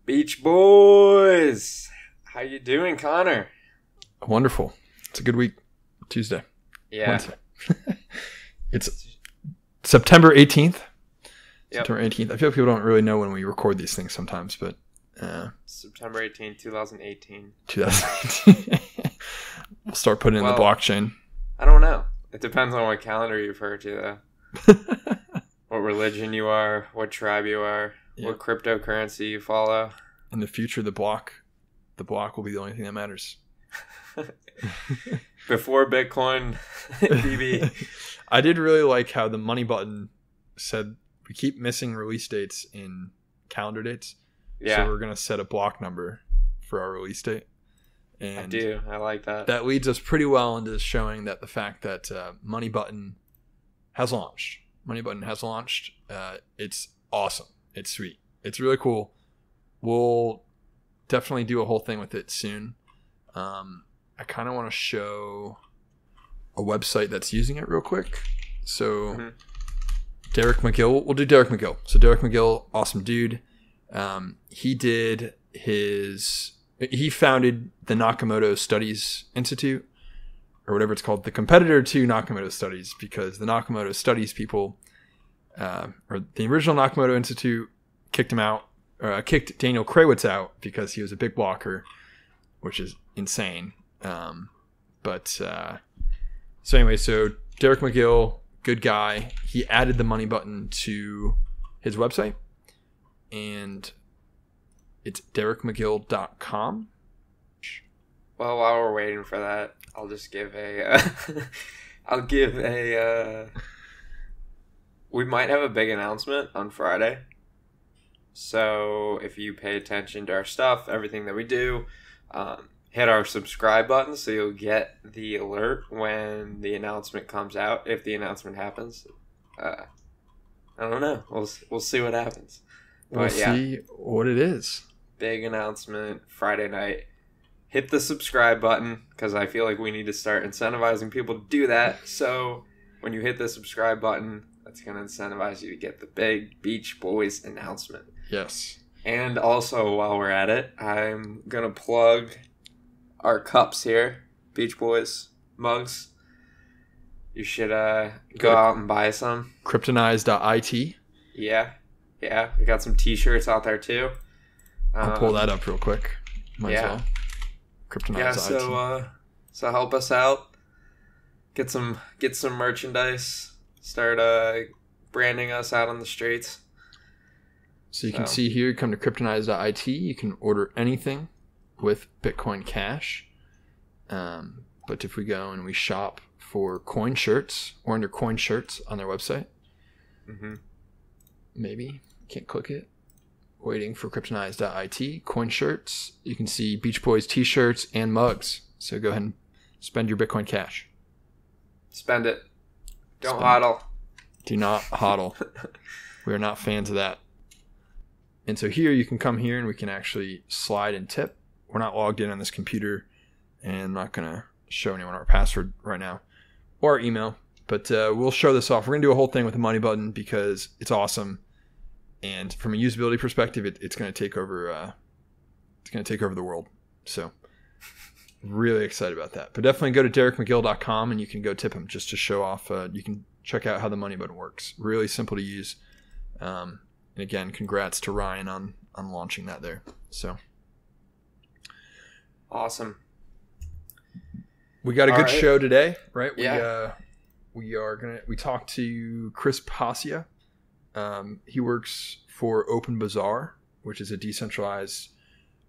Beach Boys! How you doing, Connor? Wonderful. It's a good week. Tuesday. Yeah. Wednesday. It's September 18th. Yep. September 18th. I feel like people don't really know when we record these things sometimes, but... September 18th, 2018. 2018. We'll start putting in the blockchain. I don't know. It depends on what calendar you refer to, though. What religion you are, what tribe you are, what cryptocurrency you follow. In the future, the block will be the only thing that matters. Before Bitcoin, BB. I did really like how the money button said we keep missing release dates in calendar dates. Yeah. So we're going to set a block number for our release date. And I do. I like that. That leads us pretty well into showing that the fact that Money Button has launched. Money Button has launched. It's awesome. It's sweet. It's really cool. We'll definitely do a whole thing with it soon. I kind of want to show a website that's using it real quick. So Derek McGill, we'll do Derek McGill. So Derek McGill, awesome dude. He founded the Nakamoto Studies Institute, or whatever it's called, the competitor to Nakamoto Studies, because the Nakamoto Studies people, or the original Nakamoto Institute, kicked kicked Daniel Krawietz out because he was a big blocker, which is insane. So Derek McGill, good guy. He added the money button to his website, and it's derekmcgill.com. Well, while we're waiting for that, I'll just give we might have a big announcement on Friday. So if you pay attention to our stuff, everything that we do, hit our subscribe button so you'll get the alert when the announcement comes out, if the announcement happens. I don't know. We'll see what happens. We'll see what it is. Big announcement Friday night. Hit the subscribe button because I feel like we need to start incentivizing people to do that. So when you hit the subscribe button, that's going to incentivize you to get the big Beach Boys announcement. Yes. And also, while we're at it, I'm going to plug our cups here, Beach Boys mugs. You should go out and buy some. Kryptonize.it. Yeah. We got some t-shirts out there too. I'll pull that up real quick. Might as well. Kryptonize.it. Yeah, so help us out. Get some merchandise. Start branding us out on the streets. So you can see here, come to Kryptonize.it. You can order anything with Bitcoin Cash. But if we go and we shop for coin shirts, or under coin shirts on their website, maybe can't click it. Waiting for Kryptonize.it. Coin shirts. You can see Beach Boys t-shirts and mugs. So go ahead and spend your Bitcoin Cash. Spend it. Don't hodl. Do not hodl. We are not fans of that. And so here you can come here and we can actually slide and tip. We're not logged in on this computer, and I'm not going to show anyone our password right now or our email, but we'll show this off. We're going to do a whole thing with the money button because it's awesome. And from a usability perspective, it's going to take over. It's going to take over the world. So, really excited about that. But definitely go to derekmcgill.com and you can go tip him just to show off. You can check out how the money button works. Really simple to use. And again, congrats to Ryan on launching that there. So, awesome. We got a good show today, right? Yeah. We talked to Chris Pacia. He works for OpenBazaar, which is a decentralized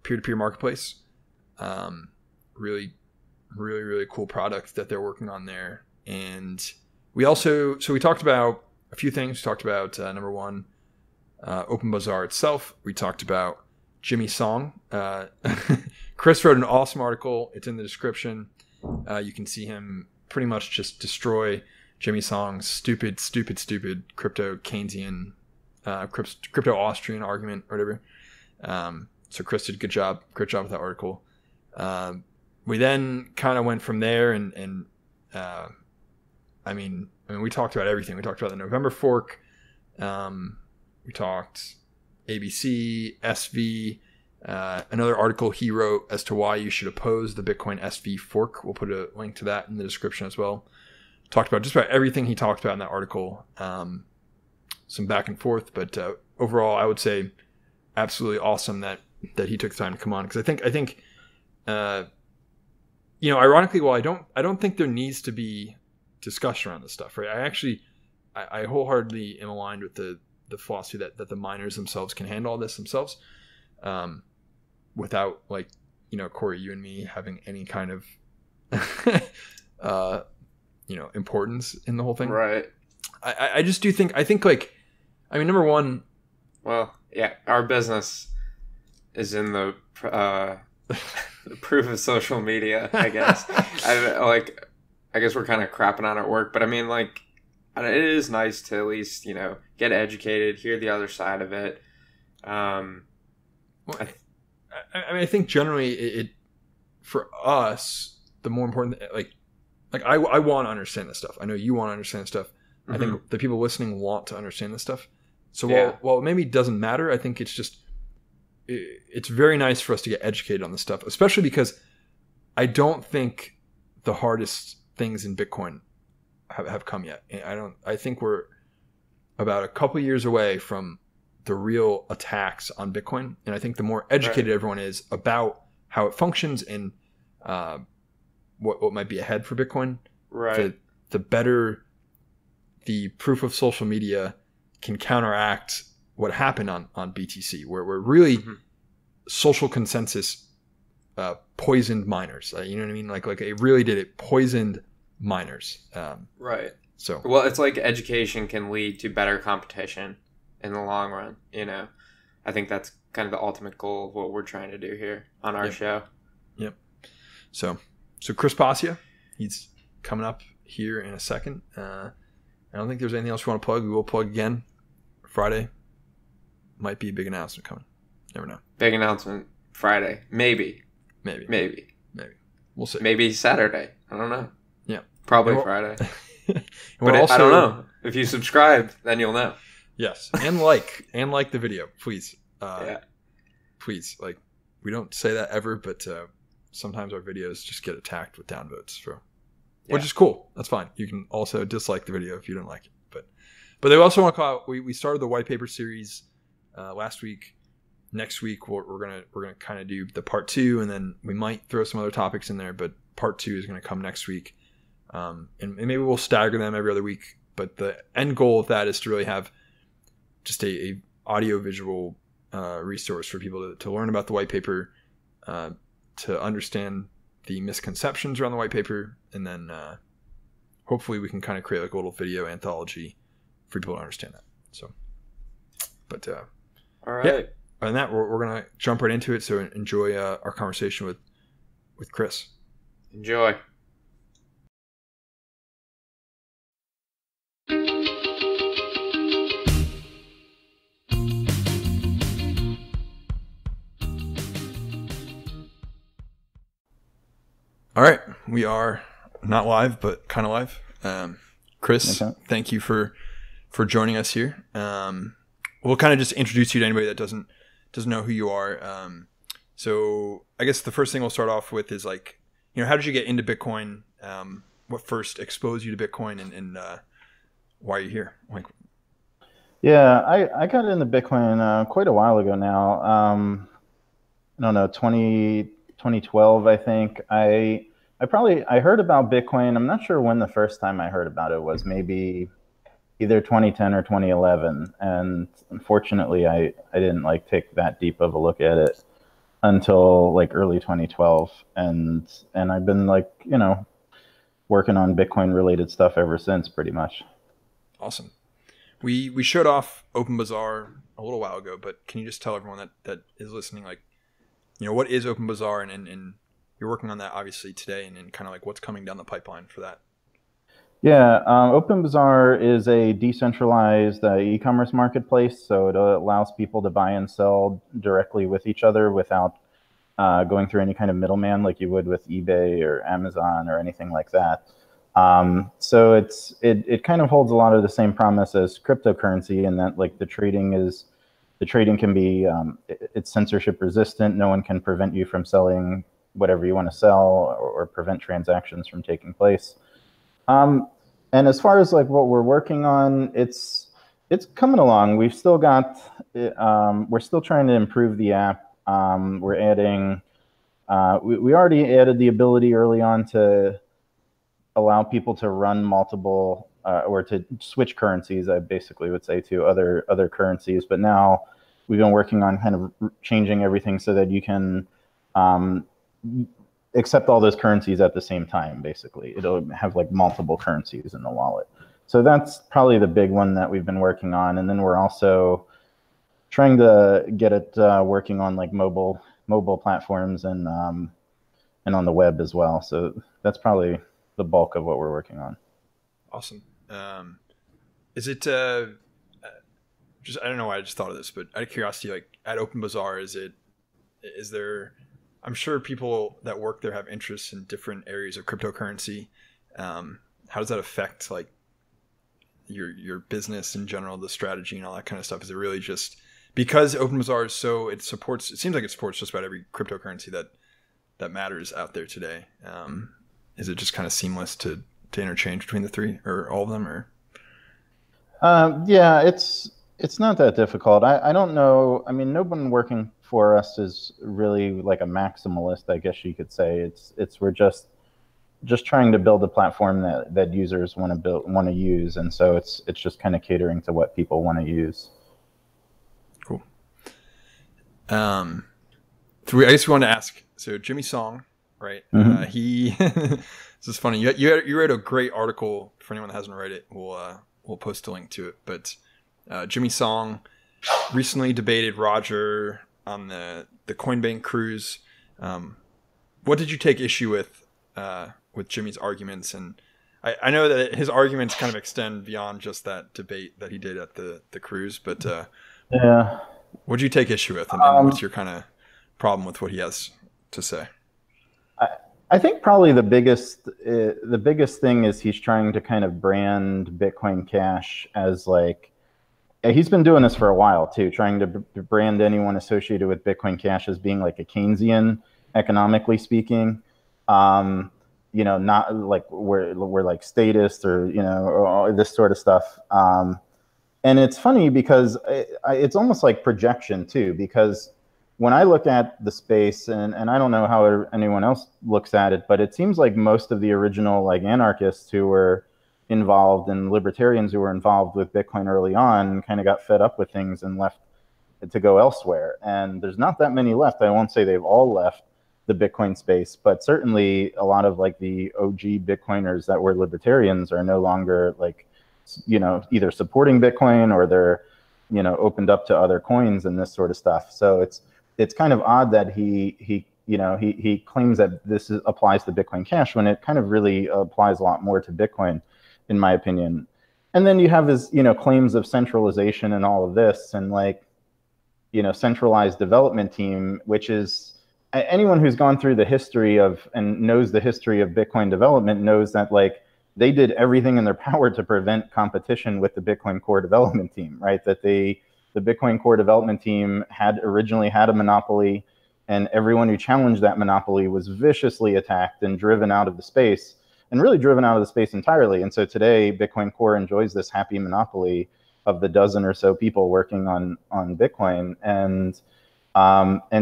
peer-to-peer marketplace. Really, really, really cool product that they're working on there. And we talked about a few things. We talked about, number one, OpenBazaar itself. We talked about Jimmy Song. Chris wrote an awesome article. It's in the description. You can see him pretty much just destroy Jimmy Song's stupid crypto Keynesian, crypto Austrian argument or whatever. So Chris did great job with that article. We then kind of went from there, and I mean, we talked about everything. We talked about the November fork. We talked ABC, SV, Another article he wrote as to why you should oppose the Bitcoin SV fork. We'll put a link to that in the description as well. Talked about just about everything he talked about in that article. Some back and forth, but overall, I would say absolutely awesome that he took the time to come on, because I think ironically, while I don't think there needs to be discussion around this stuff, right? I wholeheartedly am aligned with the philosophy that the miners themselves can handle all this themselves, without Corey, you and me having any kind of importance in the whole thing. Right. I just do think number one, well, yeah, our business is in the proof of social media, I guess. I guess we're kind of crapping on our work, but I mean, it is nice to at least, get educated, hear the other side of it. I think generally it for us, the more important, I want to understand this stuff. I know you want to understand this stuff. Mm-hmm. I think the people listening want to understand this stuff. So while it maybe doesn't matter, I think it's very nice for us to get educated on this stuff, especially because I don't think the hardest things in Bitcoin have come yet. I think we're about a couple years away from the real attacks on Bitcoin. And I think the more educated everyone is about how it functions and what might be ahead for Bitcoin, the better the proof of social media can counteract what happened on BTC, where really social consensus poisoned miners. You know what I mean? Like it really did. It poisoned miners. Right. So well, it's like education can lead to better competition in the long run. I think that's kind of the ultimate goal of what we're trying to do here on our show. Yep. So Chris Pacia, he's coming up here in a second. I don't think there's anything else we want to plug. We will plug again. Friday might be a big announcement coming. Never know. Big announcement Friday. Maybe. We'll see. Maybe Saturday. I don't know. Yeah. Probably Friday. But I don't know. If you subscribe, then you'll know. Yes. And like the video, please. Please. We don't say that ever, but sometimes our videos just get attacked with downvotes. Which is cool. That's fine. You can also dislike the video if you don't like it. But they also want to call out, we started the white paper series last week. Next week we're gonna kind of do the part 2, and then we might throw some other topics in there. But part 2 is going to come next week, and maybe we'll stagger them every other week. But the end goal of that is to really have just a audio visual resource for people to learn about the white paper, to understand the misconceptions around the white paper, and then hopefully we can kind of create a little video anthology for people to understand that. So, but all right. Yeah. Other than that, we're gonna jump right into it. So enjoy our conversation with Chris. Enjoy. All right, we are not live, but kind of live. Chris, thank you for joining us here. We'll kind of just introduce you to anybody that doesn't know who you are. So I guess the first thing we'll start off with is how did you get into Bitcoin? What first exposed you to Bitcoin, and why are you here? Yeah, I got into Bitcoin quite a while ago now. I don't know, 2012, I think. I heard about Bitcoin. I'm not sure when the first time I heard about it was, maybe either 2010 or 2011. And unfortunately, I didn't take that deep of a look at it until early 2012. And I've been working on Bitcoin related stuff ever since, pretty much. Awesome. We showed off OpenBazaar a little while ago, but can you just tell everyone that is listening, what is OpenBazaar, and you're working on that obviously today, and kind of what's coming down the pipeline for that? Yeah, OpenBazaar is a decentralized e-commerce marketplace, so it allows people to buy and sell directly with each other without going through any kind of middleman like you would with eBay or Amazon or anything like that. So it kind of holds a lot of the same promise as cryptocurrency, in that the trading is the trading can be it's censorship resistant. No one can prevent you from selling whatever you want to sell, or prevent transactions from taking place. And as far as like what we're working on, it's coming along. We've still got we're still trying to improve the app. We're adding we already added the ability early on to allow people to run multiple or to switch currencies, I basically would say, to other currencies. But now we've been working on kind of changing everything so that you can accept all those currencies at the same time. Basically, it'll have like multiple currencies in the wallet. So that's probably the big one that we've been working on. And then we're also trying to get it working on like mobile platforms and on the web as well. So that's probably the bulk of what we're working on. Awesome. Is it just, I don't know why I just thought of this, but out of curiosity, like at OpenBazaar, is there, I'm sure people that work there have interests in different areas of cryptocurrency. How does that affect like your business in general, the strategy and all that kind of stuff? Is it really just because OpenBazaar is so, it seems like it supports just about every cryptocurrency that matters out there today. Is it just kind of seamless to interchange between the three or all of them, or? Yeah, it's not that difficult. I don't know. I mean, no one working for us is really like a maximalist, I guess you could say. We're just trying to build a platform that users want to use, and so it's just kind of catering to what people want to use. Cool. I guess we wanted to ask. So Jimmy Song, right? Mm-hmm. This is funny. You wrote a great article. For anyone that hasn't read it, we'll post a link to it. But Jimmy Song recently debated Roger on the Coinbank cruise. What did you take issue with Jimmy's arguments? And I know that his arguments kind of extend beyond just that debate that he did at the cruise. But yeah, what did you take issue with, and what's your kind of problem with what he has to say? I think probably the biggest thing is he's trying to kind of brand Bitcoin Cash as like, he's been doing this for a while too, trying to brand anyone associated with Bitcoin Cash as being like a Keynesian, economically speaking. Not like we're like statist or or this sort of stuff. And it's funny because it's almost like projection too, because when I look at the space, and I don't know how anyone else looks at it, but it seems like most of the original like anarchists who were involved and libertarians who were involved with Bitcoin early on kind of got fed up with things and left to go elsewhere. And there's not that many left. I won't say they've all left the Bitcoin space, but certainly a lot of like the OG Bitcoiners that were libertarians are no longer like, either supporting Bitcoin or they're, opened up to other coins and this sort of stuff. So it's kind of odd that he claims that this applies to Bitcoin Cash when it kind of really applies a lot more to Bitcoin, in my opinion. And then you have his, claims of centralization and all of this, and like, centralized development team, which is anyone who's gone through the history of and knows the history of Bitcoin development knows that like they did everything in their power to prevent competition with the Bitcoin core development team, right? That the Bitcoin core development team originally had a monopoly, and everyone who challenged that monopoly was viciously attacked and driven out of the space, and really driven out of the space entirely. And so today, Bitcoin Core enjoys this happy monopoly of the dozen or so people working on Bitcoin. And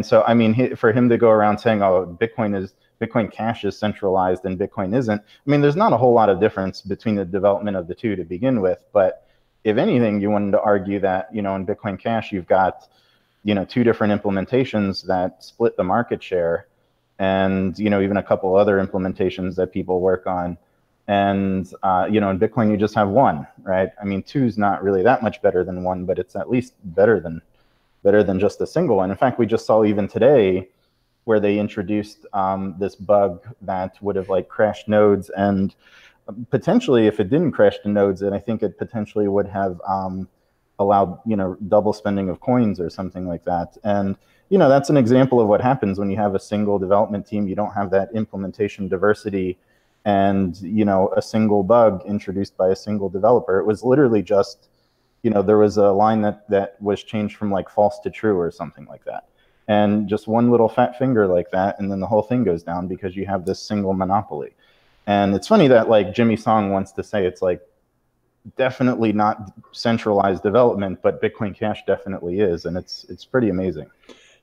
so, I mean, for him to go around saying, "Oh, Bitcoin Cash is centralized and Bitcoin isn't," I mean, there's not a whole lot of difference between the development of the two to begin with. But if anything, you wanted to argue that, in Bitcoin Cash, you've got, two different implementations that split the market share, and, even a couple other implementations that people work on. And, in Bitcoin, you just have one, right? I mean, two is not really that much better than one, but it's at least better than just a single one. In fact, we just saw even today where they introduced this bug that would have like crashed nodes, and potentially, if it didn't crash the nodes, then I think it potentially would have allowed, double spending of coins or something like that. And, that's an example of what happens when you have a single development team. You don't have that implementation diversity and, a single bug introduced by a single developer. It was literally just, there was a line that was changed from like false to true or something like that. And just one little fat finger like that, and then the whole thing goes down because you have this single monopoly. And it's funny that like Jimmy Song wants to say it's like definitely not centralized development, but Bitcoin Cash definitely is, and it's pretty amazing.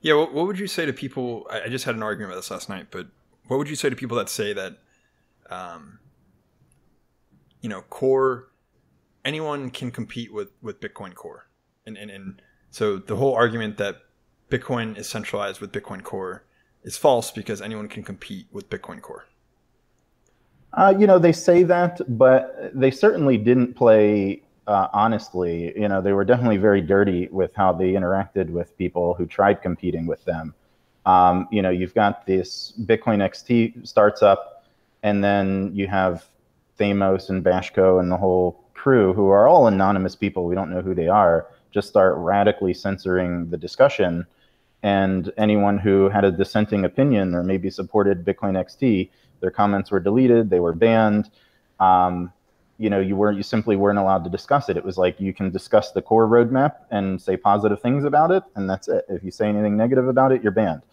Yeah, what would you say to people? I just had an argument about this last night, but what would you say to people that say that, Core, anyone can compete with Bitcoin Core, and so the whole argument that Bitcoin is centralized with Bitcoin Core is false because anyone can compete with Bitcoin Core. They say that, but they certainly didn't play honestly. They were definitely very dirty with how they interacted with people who tried competing with them. You've got this Bitcoin XT starts up, and then you have Thamos and Bashko and the whole crew, who are all anonymous people. We don't know who they are, just start radically censoring the discussion. And anyone who had a dissenting opinion or maybe supported Bitcoin XT, their comments were deleted, they were banned. You simply weren't allowed to discuss it. It was like you can discuss the core roadmap and say positive things about it, and that's it. If you say anything negative about it, you're banned.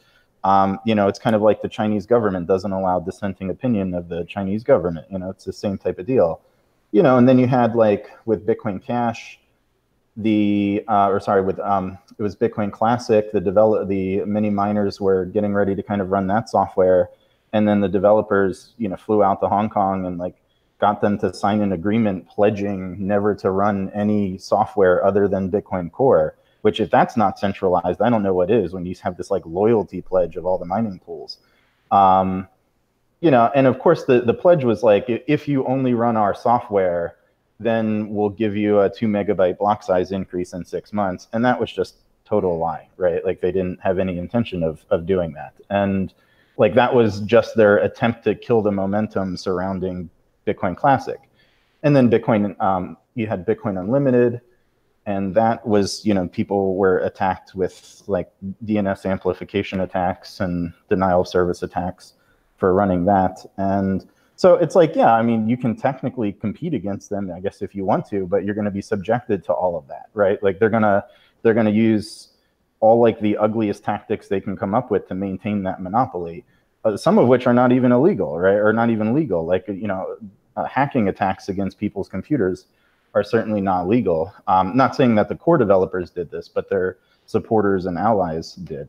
It's kind of like the Chinese government doesn't allow dissenting opinion of the Chinese government. It's the same type of deal. And then you had like with Bitcoin Cash, it was Bitcoin Classic, the mini miners were getting ready to kind of run that software, and then the developers flew out to Hong Kong and like got them to sign an agreement pledging never to run any software other than Bitcoin Core, which if that's not centralized, I don't know what is, when you have this like loyalty pledge of all the mining pools. And of course the pledge was like, if you only run our software, then we'll give you a 2 megabyte block size increase in 6 months. And that was just total lie, right? Like they didn't have any intention of doing that. And like that was just their attempt to kill the momentum surrounding Bitcoin Classic. And then you had Bitcoin Unlimited, and that was, people were attacked with like DNS amplification attacks and denial of service attacks for running that. And so it's like, yeah, I mean, you can technically compete against them, I guess, if you want to, but you're going to be subjected to all of that, right? Like they're gonna use all like the ugliest tactics they can come up with to maintain that monopoly, some of which are not even illegal, right? Or not even legal. Like, hacking attacks against people's computers are certainly not legal. Not saying that the core developers did this, but their supporters and allies did.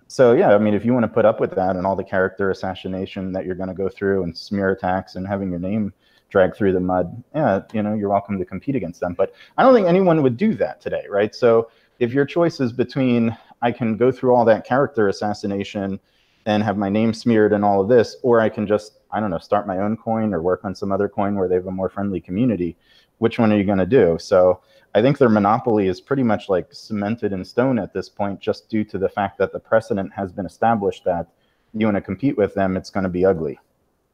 So yeah, I mean, if you want to put up with that and all the character assassination that you're going to go through and smear attacks and having your name dragged through the mud, yeah, you're welcome to compete against them. But I don't think anyone would do that today, right? So if your choice is between, I can go through all that character assassination and have my name smeared and all of this, or I can just, I don't know, start my own coin or work on some other coin where they have a more friendly community, which one are you going to do? So I think their monopoly is pretty much like cemented in stone at this point, just due to the fact that the precedent has been established that you want to compete with them, it's going to be ugly.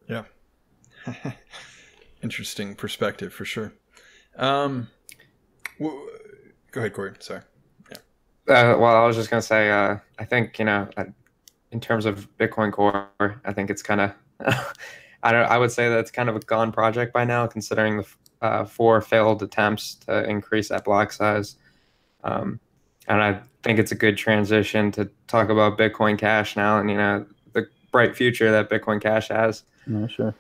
Yeah. Interesting perspective for sure. Go ahead, Corey. Sorry. Yeah. Well, I was just going to say, I think, in terms of Bitcoin Core, I think it's kind of, I would say that's kind of a gone project by now, considering the 4 failed attempts to increase that block size. And I think it's a good transition to talk about Bitcoin Cash now and, the bright future that Bitcoin Cash has. Yeah, sure.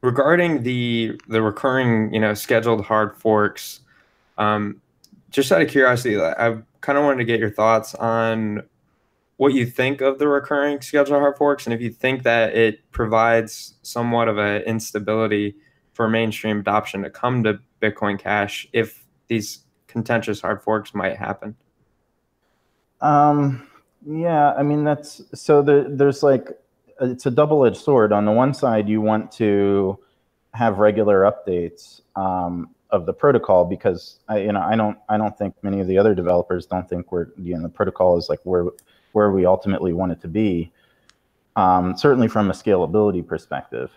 Regarding the recurring, scheduled hard forks, just out of curiosity, I kind of wanted to get your thoughts on what you think of the recurring scheduled hard forks, and if you think that it provides somewhat of an instability for mainstream adoption to come to Bitcoin Cash if these contentious hard forks might happen. Yeah, I mean, there's like, it's a double-edged sword. On the one side, you want to have regular updates of the protocol, because I don't think many of the other developers don't think the protocol is like where we ultimately want it to be, certainly from a scalability perspective.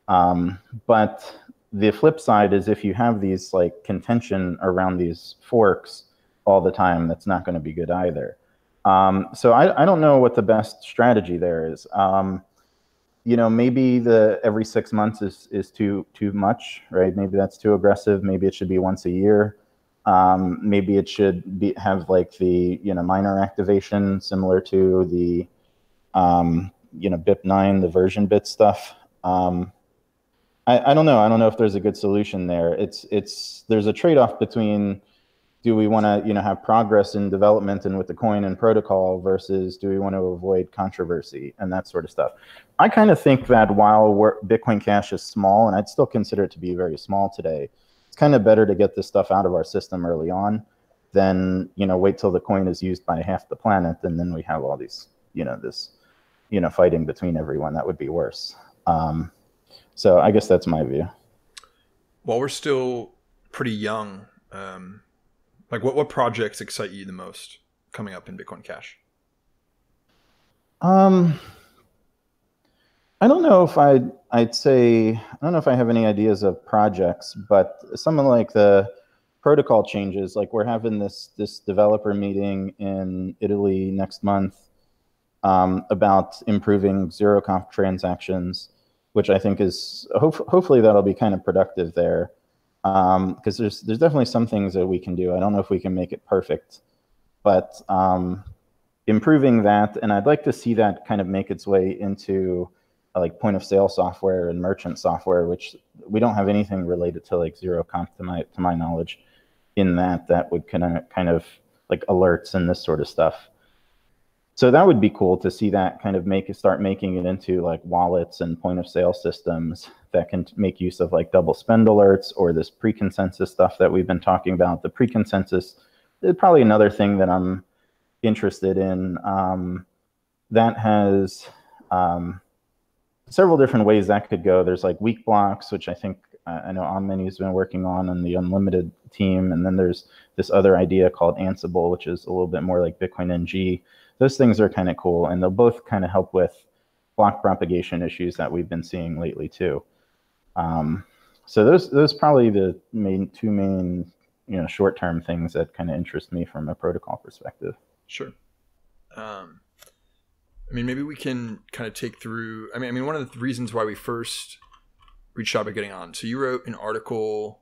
But the flip side is, if you have these like contention around these forks all the time, that's not going to be good either. So I don't know what the best strategy there is. maybe the every 6 months is too much, right? Maybe that's too aggressive. Maybe it should be once a year. Maybe it should have like the miner activation similar to the BIP9, the version bit stuff. I don't know. I don't know if there's a good solution there. There's a trade-off between, do we want to have progress in development and with the coin and protocol versus do we want to avoid controversy and that sort of stuff. I kind of think that while Bitcoin Cash is small, and I'd still consider it to be very small today, it's kind of better to get this stuff out of our system early on than wait till the coin is used by half the planet, and then we have all these fighting between everyone. That would be worse. So I guess that's my view. While we're still pretty young, like what projects excite you the most coming up in Bitcoin Cash? I don't know if I'd say, I don't know if I have any ideas of projects, but something like the protocol changes, like we're having this developer meeting in Italy next month about improving zero-conf transactions, which I think is hopefully that'll be kind of productive there, because there's definitely some things that we can do. I don't know if we can make it perfect, but improving that, and I'd like to see that kind of make its way into like point of sale software and merchant software, which we don't have anything related to like zero-conf to my knowledge in that would kind of like alerts and this sort of stuff. So that would be cool to see that kind of start making it into like wallets and point of sale systems that can make use of like double spend alerts or this pre-consensus stuff that we've been talking about. The pre-consensus is probably another thing that I'm interested in. That has several different ways that could go. There's like weak blocks, which I think I know OnMany's been working on the Unlimited team. And then there's this other idea called Ansible, which is a little bit more like Bitcoin NG. Those things are kind of cool, and they'll both kind of help with block propagation issues that we've been seeing lately too. So those probably the two main short-term things that kind of interest me from a protocol perspective. Sure. I mean, maybe we can kind of take through. I mean, one of the reasons why we first reached out about getting on. So you wrote an article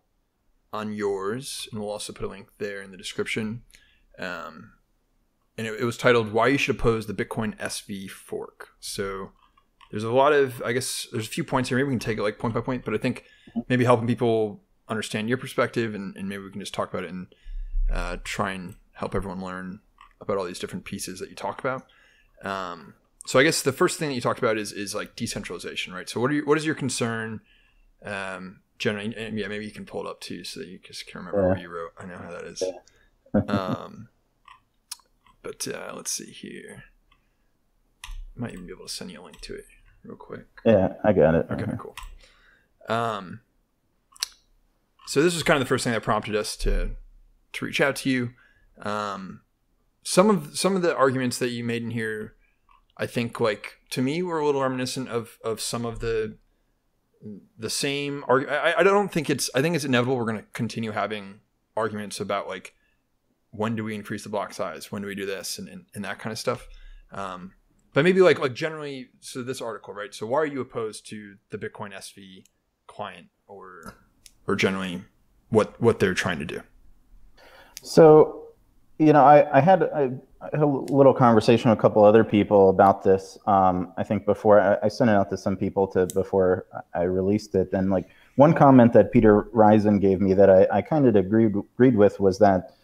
on yours, and we'll also put a link there in the description. And it was titled "Why You Should Oppose the Bitcoin SV Fork." So there's a lot of, I guess, there's a few points here. Maybe we can take it like point by point, but I think maybe helping people understand your perspective, and maybe we can just talk about it and try and help everyone learn about all these different pieces that you talk about. So I guess the first thing that you talked about is like decentralization, right? So what is your concern generally? And yeah, maybe you can pull it up too, so that you just can remember what you wrote. I know how that is. But let's see here. Might even be able to send you a link to it real quick. Yeah, I got it. Okay, cool. So this was kind of the first thing that prompted us to reach out to you. Some of the arguments that you made in here, I think, like, to me, were a little reminiscent of some of the same I don't think I think it's inevitable we're going to continue having arguments about like, when do we increase the block size? When do we do this and that kind of stuff? But maybe like generally, so this article, right? So why are you opposed to the Bitcoin SV client or generally what they're trying to do? So, I had a little conversation with a couple other people about this. I think before I sent it out to some people before I released it. And like one comment that Peter Risen gave me that I kind of agreed with was that,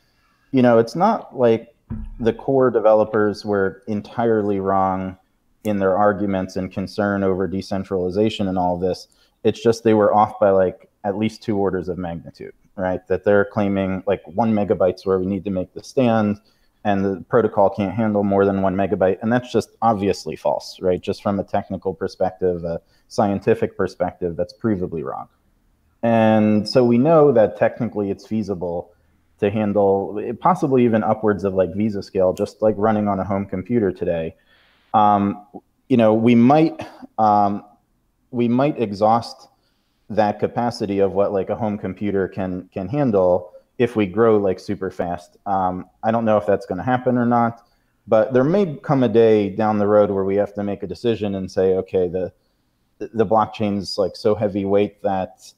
it's not like the core developers were entirely wrong in their arguments and concern over decentralization and all of this. It's just they were off by like at least 2 orders of magnitude, right? That they're claiming like 1 megabyte's where we need to make the stand, and the protocol can't handle more than 1 megabyte. And that's just obviously false, right? Just from a technical perspective, a scientific perspective, that's provably wrong. And so we know that technically it's feasible to handle possibly even upwards of like Visa scale, just like running on a home computer today. We might exhaust that capacity of what like a home computer can handle if we grow like super fast. I don't know if that's going to happen or not, but there may come a day down the road where we have to make a decision and say, okay, the blockchain's like so heavyweight that,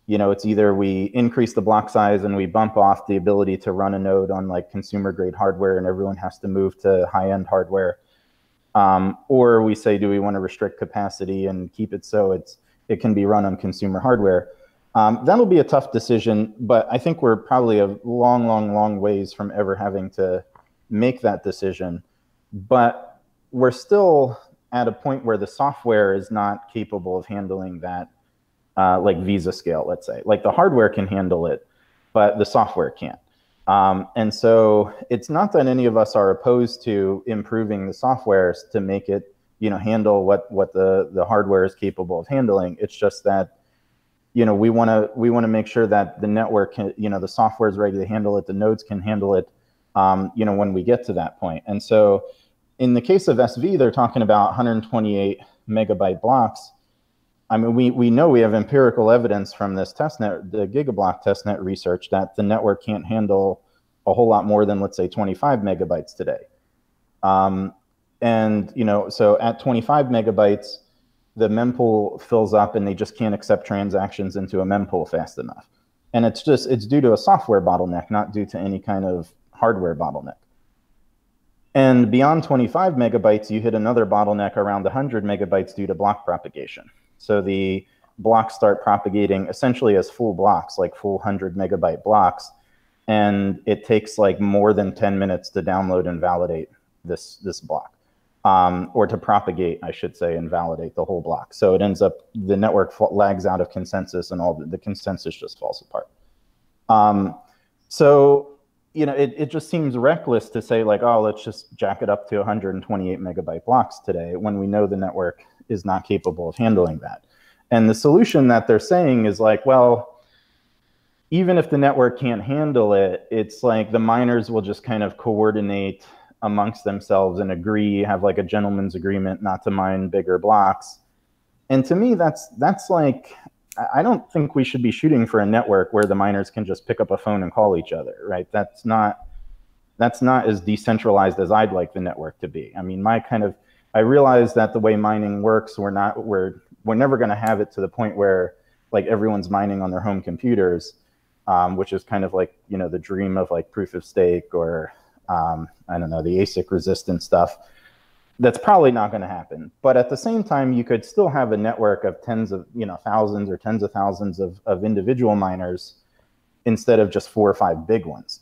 it's either we increase the block size and we bump off the ability to run a node on like consumer grade hardware and everyone has to move to high end hardware. Or we say, do we want to restrict capacity and keep it so it can be run on consumer hardware? That'll be a tough decision, but I think we're probably a long, long, long ways from ever having to make that decision. But we're still at a point where the software is not capable of handling that, like Visa scale, let's say. Like the hardware can handle it, but the software can't. And so it's not that any of us are opposed to improving the software to make it, handle what the hardware is capable of handling. It's just that, we want to make sure that the network can, the software is ready to handle it, the nodes can handle it, when we get to that point. And so in the case of SV, they're talking about 128 megabyte blocks. I mean, we know we have empirical evidence from this testnet, the Gigablock testnet research, that the network can't handle a whole lot more than, let's say, 25 megabytes today. And, so at 25 megabytes, the mempool fills up and they just can't accept transactions into a mempool fast enough. And it's due to a software bottleneck, not due to any kind of hardware bottleneck. And beyond 25 megabytes, you hit another bottleneck around 100 megabytes due to block propagation. So the blocks start propagating essentially as full blocks, like full 100 megabyte blocks. And it takes like more than 10 minutes to download and validate this block. Or to propagate, I should say, and validate the whole block. So it ends up, the network lags out of consensus and all the consensus just falls apart. So, it just seems reckless to say like, oh, let's just jack it up to 128 megabyte blocks today when we know the network is not capable of handling that. And the solution that they're saying is like, well, even if the network can't handle it, it's like the miners will just kind of coordinate amongst themselves and agree, have like a gentleman's agreement not to mine bigger blocks. And to me, that's like, I don't think we should be shooting for a network where the miners can just pick up a phone and call each other, right? That's not as decentralized as I'd like the network to be. I mean, I realize that the way mining works, we're never going to have it to the point where like everyone's mining on their home computers, which is kind of like, the dream of like proof of stake or, I don't know, the ASIC resistant stuff. That's probably not going to happen. But at the same time, you could still have a network of tens of, thousands or tens of thousands of individual miners instead of just 4 or 5 big ones,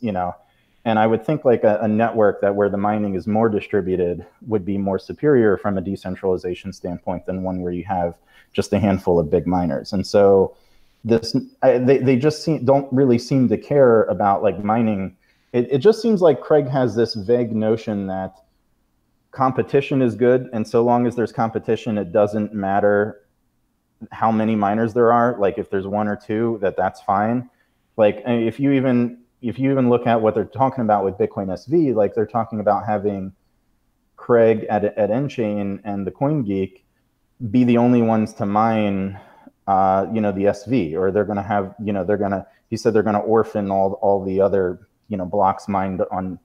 And I would think like a network that where the mining is more distributed would be more superior from a decentralization standpoint than one where you have just a handful of big miners. And so they just don't really seem to care about like mining. It just seems like Craig has this vague notion that competition is good, and so long as there's competition, it doesn't matter how many miners there are. Like if there's 1 or 2, that's fine. Like if you even look at what they're talking about with Bitcoin SV, like they're talking about having Craig at Enchain and the CoinGeek be the only ones to mine, the SV, or they're going to have, he said they're going to orphan all the other, blocks mined on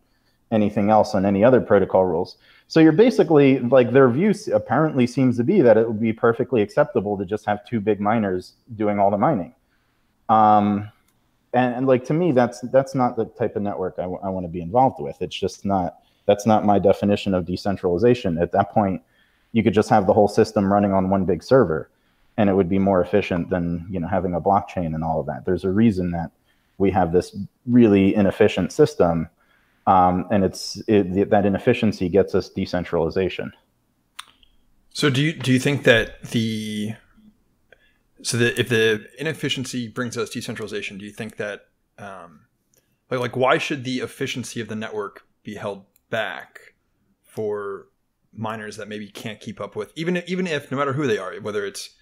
anything else on any other protocol rules. So you're basically like, their view apparently seems to be that it would be perfectly acceptable to just have 2 big miners doing all the mining. And like, to me, that's not the type of network I want to be involved with. It's just that's not my definition of decentralization. At that point, you could just have the whole system running on one big server and it would be more efficient than, having a blockchain and all of that. There's a reason that we have this really inefficient system. And that inefficiency gets us decentralization. So do you think that if the inefficiency brings us decentralization, do you think that like why should the efficiency of the network be held back for miners that maybe can't keep up with, even if no matter who they are, whether it's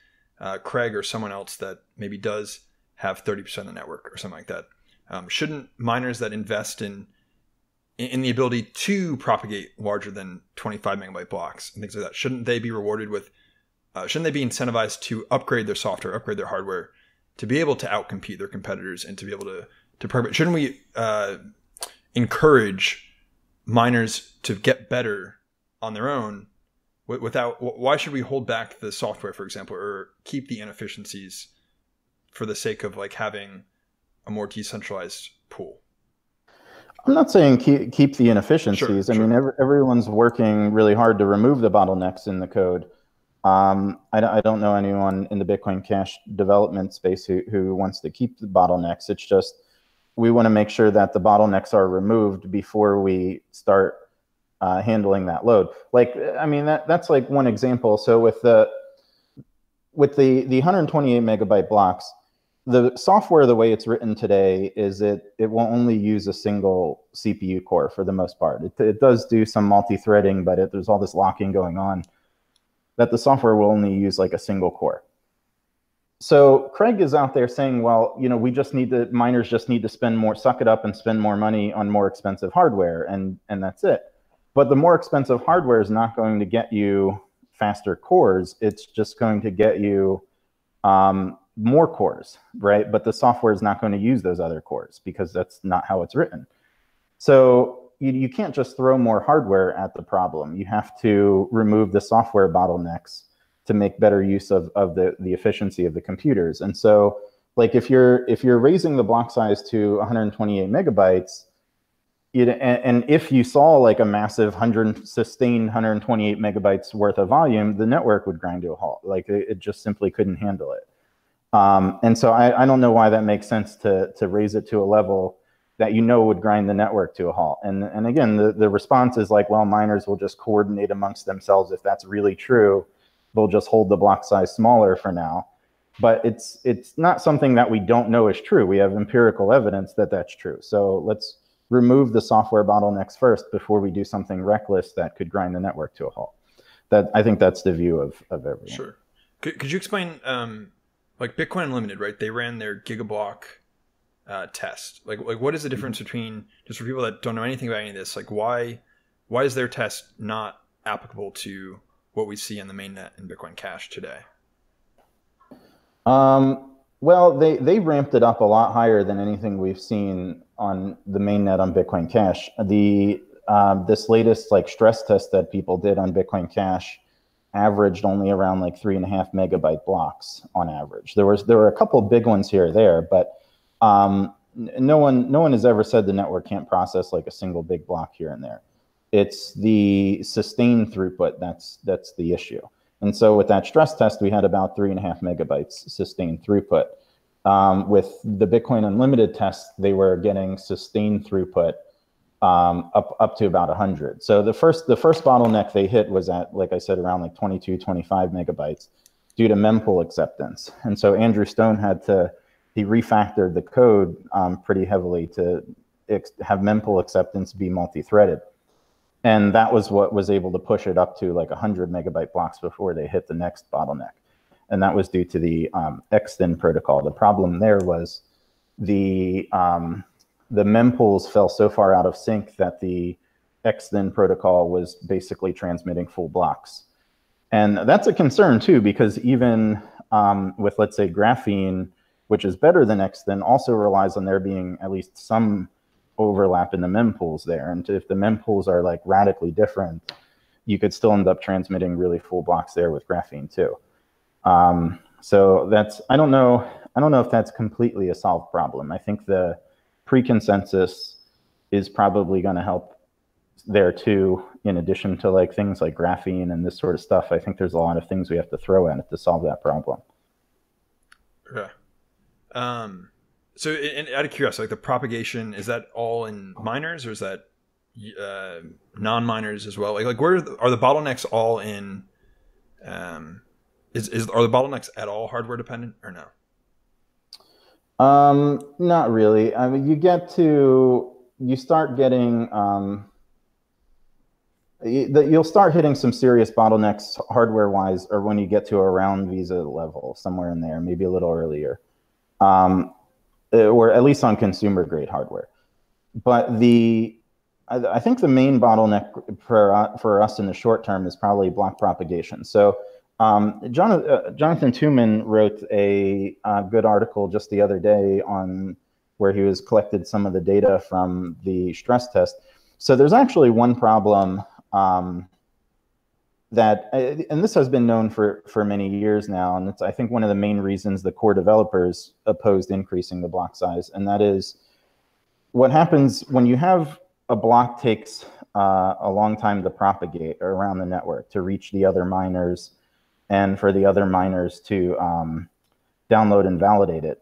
Craig or someone else that maybe does have 30% of the network or something like that, shouldn't miners that invest in the ability to propagate larger than 25 megabyte blocks and things like that, shouldn't they be rewarded with, shouldn't they be incentivized to upgrade their software, upgrade their hardware to be able to outcompete their competitors and to be able to program? Shouldn't we encourage miners to get better on their own why should we hold back the software, for example, or keep the inefficiencies for the sake of like having a more decentralized pool? I'm not saying keep the inefficiencies. Sure, I mean, everyone's working really hard to remove the bottlenecks in the code. I don't know anyone in the Bitcoin Cash development space who wants to keep the bottlenecks. It's just we want to make sure that the bottlenecks are removed before we start handling that load. Like, I mean, that's like one example. So with the 128 megabyte blocks, the software, the way it's written today, is it will only use a single CPU core for the most part. It does do some multi-threading, but there's all this locking going on that the software will only use like a single core. So Craig is out there saying, well, you know, miners just need to suck it up and spend more money on more expensive hardware, and that's it. But the more expensive hardware is not going to get you faster cores. It's just going to get you more cores, right? But the software is not going to use those other cores because that's not how it's written. So you can't just throw more hardware at the problem. You have to remove the software bottlenecks to make better use of the efficiency of the computers. And so, like, if you're raising the block size to 128 megabytes, and if you saw like a massive sustained 128 megabytes worth of volume, the network would grind to a halt. Like, it just simply couldn't handle it. And so I don't know why that makes sense to raise it to a level that would grind the network to a halt. And again, the response is like, well, miners will just coordinate amongst themselves. If that's really true, they'll just hold the block size smaller for now. But it's not something that we don't know is true. We have empirical evidence that that's true. So let's remove the software bottlenecks first before we do something reckless that could grind the network to a halt. I think that's the view of everyone. Sure. Could you explain, like Bitcoin Unlimited, right? They ran their gigablock test. Like what is the difference between, just for people that don't know anything about any of this, like why is their test not applicable to what we see on the mainnet in Bitcoin Cash today? Well, they ramped it up a lot higher than anything we've seen on the mainnet on Bitcoin Cash. This latest like stress test that people did on Bitcoin Cash averaged only around like 3.5 megabyte blocks on average. There were a couple of big ones here or there, but no one has ever said the network can't process like a single big block here and there. It's the sustained throughput that's the issue. And so with that stress test, we had about 3.5 megabytes sustained throughput. With the Bitcoin Unlimited test, they were getting sustained throughput up to about 100. So the first bottleneck they hit was at, like I said, around like 22, 25 megabytes due to mempool acceptance. And so Andrew Stone he refactored the code pretty heavily to have mempool acceptance be multi-threaded. And that was what was able to push it up to like 100 megabyte blocks before they hit the next bottleneck. And that was due to the XTHIN protocol. The problem there was the mempools fell so far out of sync that the XTHIN protocol was basically transmitting full blocks. And that's a concern too, because even with, let's say, graphene, which is better than XTHIN, also relies on there being at least some overlap in the mempools there. And if the mempools are like radically different, you could still end up transmitting really full blocks there with graphene too. So I don't know if that's completely a solved problem. I think the pre-consensus is probably going to help there too, in addition to like things like graphene and this sort of stuff. I think there's a lot of things we have to throw at it to solve that problem. Okay. So out of curiosity, like the propagation, is that all in miners or is that non-miners as well? Like where are the bottlenecks all in? Are the bottlenecks at all hardware dependent or no? Not really. I mean, you start getting you'll start hitting some serious bottlenecks hardware wise, or when you get to around Visa level, somewhere in there, maybe a little earlier. Or at least on consumer grade hardware. But I think the main bottleneck for us in the short term is probably block propagation. So Jonathan Tuman wrote a good article just the other day on where he was collected some of the data from the stress test. So there's actually one problem that, and this has been known for many years now, and it's, I think, one of the main reasons the core developers opposed increasing the block size, and that is what happens when you have a block takes a long time to propagate around the network to reach the other miners and for the other miners to download and validate it.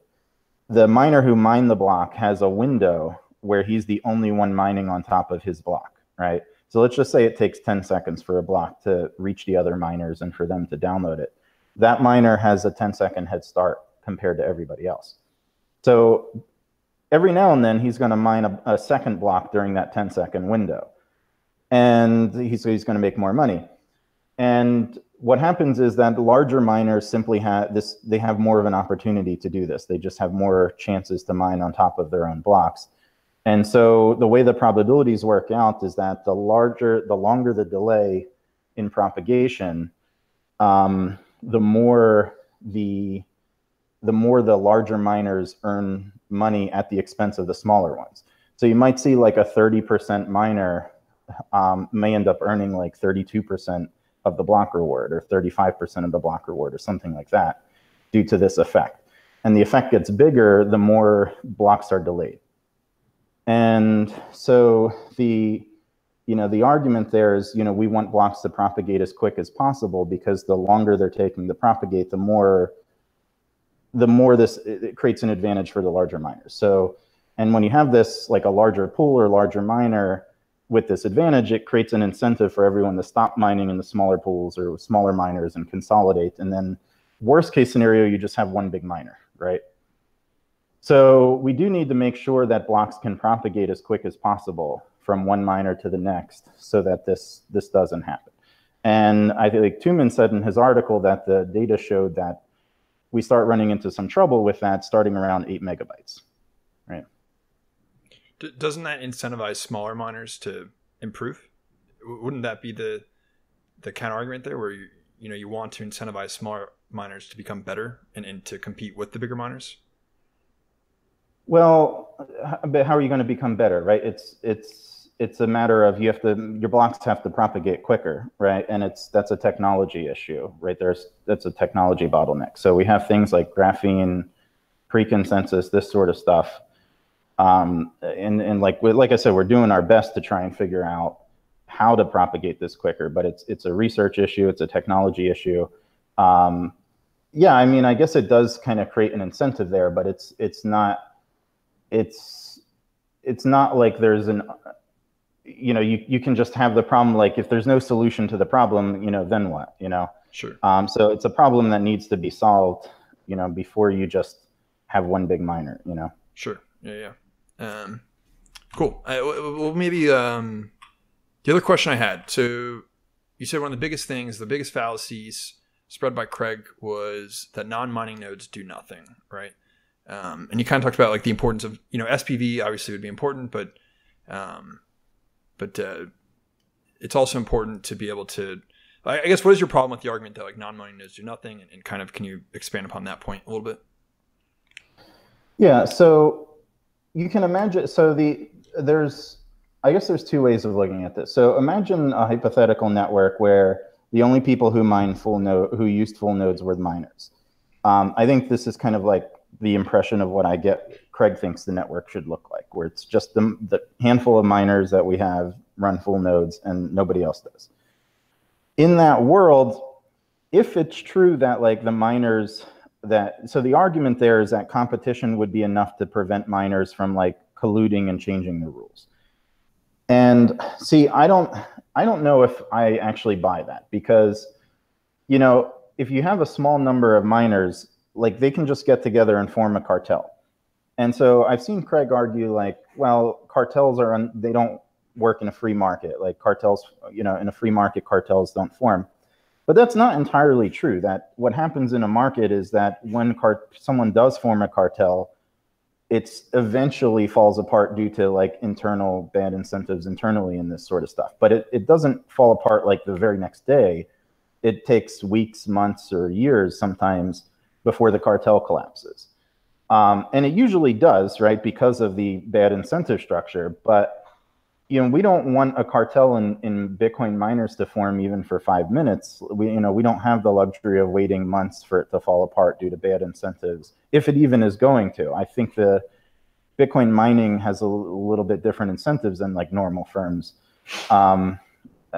The miner who mined the block has a window where he's the only one mining on top of his block, right? So let's just say it takes 10 seconds for a block to reach the other miners and for them to download it. That miner has a 10-second head start compared to everybody else. So every now and then he's going to mine a second block during that 10-second window. And he's going to make more money. And what happens is that larger miners simply have this, they have more of an opportunity to do this. They just have more chances to mine on top of their own blocks. And so the way the probabilities work out is that the longer the delay in propagation, the more the larger miners earn money at the expense of the smaller ones. So you might see like a 30% miner may end up earning like 32% of the block reward or 35% of the block reward or something like that due to this effect. And the effect gets bigger the more blocks are delayed. And so the argument there is, we want blocks to propagate as quick as possible because the longer they're taking to propagate, the more it creates an advantage for the larger miners. So, and when you have this like a larger pool or larger miner with this advantage, it creates an incentive for everyone to stop mining in the smaller pools or smaller miners and consolidate. And then worst case scenario, you just have one big miner, right? So we do need to make sure that blocks can propagate as quick as possible from one miner to the next so that this doesn't happen. And I think Tuman said in his article that the data showed that we start running into some trouble with that starting around 8 megabytes, right? Doesn't that incentivize smaller miners to improve? Wouldn't that be the counter argument there, where you want to incentivize smaller miners to become better and to compete with the bigger miners? Well, but how are you going to become better, right? It's a matter of your blocks have to propagate quicker, right? And that's a technology issue, right? That's a technology bottleneck. So we have things like graphene, pre-consensus, this sort of stuff. And like I said, we're doing our best to try and figure out how to propagate this quicker, but it's a research issue, it's a technology issue. Yeah, I mean, I guess it does kind of create an incentive there, but it's not like there's an, you can just have the problem, like if there's no solution to the problem, then what, Sure. So it's a problem that needs to be solved, before you just have one big miner, Sure. Yeah. Cool. Well, maybe the other question I had, so you said one of the biggest things, the biggest fallacies spread by Craig was that non-mining nodes do nothing, right? And you kind of talked about like the importance of, SPV obviously would be important, but it's also important to be able to, I guess, what is your problem with the argument that like non-mining nodes do nothing, and kind of, can you expand upon that point a little bit? Yeah, so you can imagine, I guess there's two ways of looking at this. So imagine a hypothetical network where the only people who used full nodes were the miners. I think this is kind of like the impression of what I get Craig thinks the network should look like, where it's just the handful of miners that we have run full nodes and nobody else does. In that world, if it's true that like the miners so the argument there is that competition would be enough to prevent miners from like colluding and changing the rules. And see, I don't know if I actually buy that, because, if you have a small number of miners, like they can just get together and form a cartel. And so I've seen Craig argue like, well, cartels they don't work in a free market. Like cartels, in a free market, cartels don't form. But that's not entirely true. That what happens in a market is that when someone does form a cartel, it eventually falls apart due to like internal bad incentives internally and this sort of stuff. But it doesn't fall apart like the very next day. It takes weeks, months, or years sometimes before the cartel collapses. And it usually does, right, because of the bad incentive structure. But, we don't want a cartel in Bitcoin miners to form even for 5 minutes. We don't have the luxury of waiting months for it to fall apart due to bad incentives, if it even is going to. I think the Bitcoin mining has a little bit different incentives than like normal firms,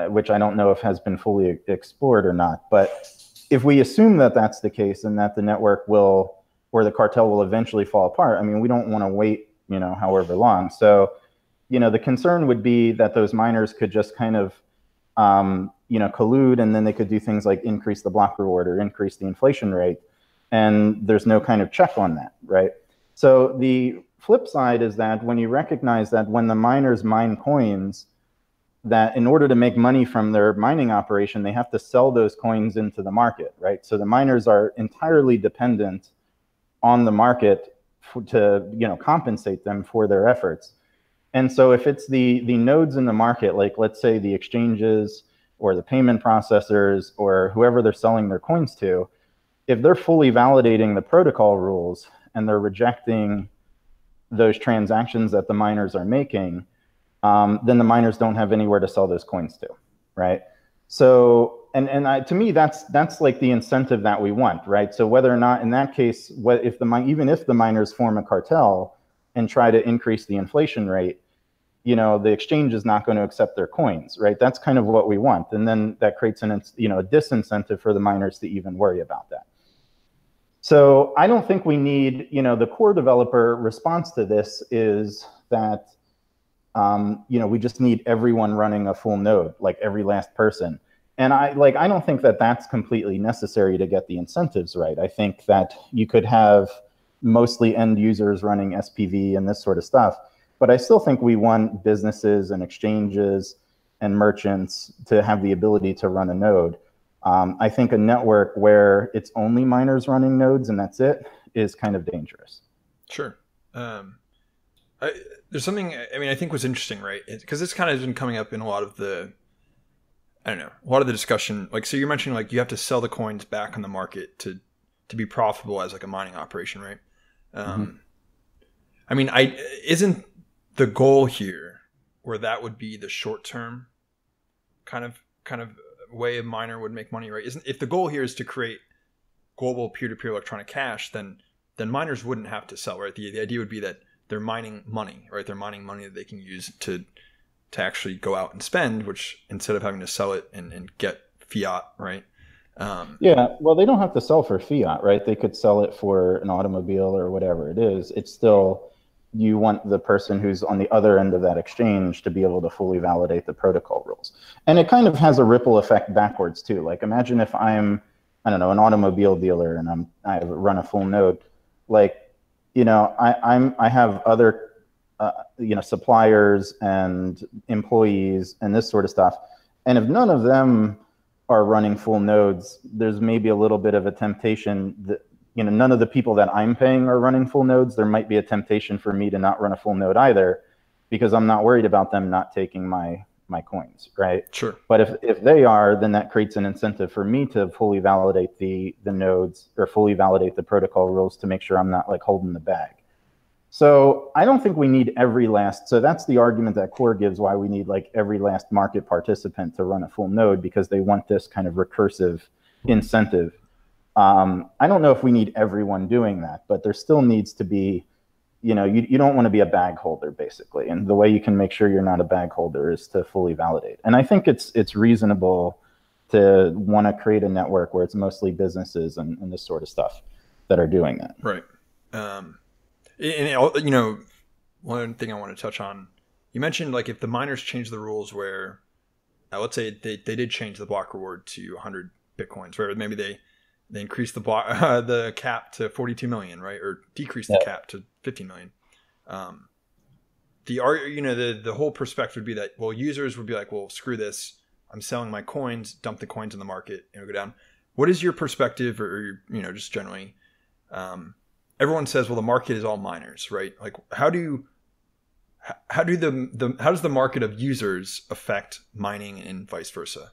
which I don't know if has been fully explored or not. But if we assume that that's the case and that the network will, or the cartel will eventually fall apart, I mean, we don't want to wait, however long. So, the concern would be that those miners could just kind of, collude, and then they could do things like increase the block reward or increase the inflation rate. And there's no kind of check on that, right? So the flip side is that when you recognize that when the miners mine coins, that in order to make money from their mining operation, they have to sell those coins into the market, right? So the miners are entirely dependent on the market to compensate them for their efforts. And so if it's the nodes in the market, like let's say the exchanges or the payment processors or whoever they're selling their coins to, if they're fully validating the protocol rules and they're rejecting those transactions that the miners are making, then the miners don't have anywhere to sell those coins to, right? So, to me, that's like the incentive that we want, right? So whether or not in that case, even if the miners form a cartel and try to increase the inflation rate, the exchange is not going to accept their coins, right? That's kind of what we want, and then that creates a disincentive for the miners to even worry about that. So I don't think we need, the core developer response to this is that, we just need everyone running a full node, like every last person. And I don't think that that's completely necessary to get the incentives right. I think that you could have mostly end users running SPV and this sort of stuff, but I still think we want businesses and exchanges and merchants to have the ability to run a node. I think a network where it's only miners running nodes and that's it is kind of dangerous. Sure. There's something, I think was interesting, right? Because this kind of has been coming up in a lot of the discussion. Like, so you're mentioning like you have to sell the coins back on the market to be profitable as like a mining operation, right? Isn't the goal here where that would be the short term kind of way a miner would make money, right? If the goal here is to create global peer-to-peer electronic cash, then miners wouldn't have to sell, right? The idea would be that they're mining money, right? They're mining money that they can use to actually go out and spend, which instead of having to sell it and get fiat, right? Yeah, well, they don't have to sell for fiat, right? They could sell it for an automobile or whatever it is. It's still, you want the person who's on the other end of that exchange to be able to fully validate the protocol rules. And it kind of has a ripple effect backwards too. Like imagine if I'm, an automobile dealer and I run a full node, like, I have other, suppliers and employees and this sort of stuff. And if none of them are running full nodes, there's maybe a little bit of a temptation that, none of the people that I'm paying are running full nodes. There might be a temptation for me to not run a full node either, because I'm not worried about them not taking my coins, right? Sure. But if they are, then that creates an incentive for me to fully validate the nodes or fully validate the protocol rules to make sure I'm not like holding the bag. So I don't think we need so that's the argument that Core gives why we need like every last market participant to run a full node, because they want this kind of recursive incentive. I don't know if we need everyone doing that, but there still needs to be, you don't want to be a bag holder basically. And the way you can make sure you're not a bag holder is to fully validate. And I think it's reasonable to want to create a network where it's mostly businesses and this sort of stuff that are doing that. Right. One thing I want to touch on, you mentioned like if the miners change the rules where, let's say they did change the block reward to 100 Bitcoins, where maybe they increased the cap to 42 million, right? Or decreased the cap to 15 million. The whole perspective would be that, well, users would be like, well, screw this. I'm selling my coins, dump the coins in the market, go down. What is your perspective, or just generally? Everyone says, well, the market is all miners, right? Like, how does the market of users affect mining and vice versa?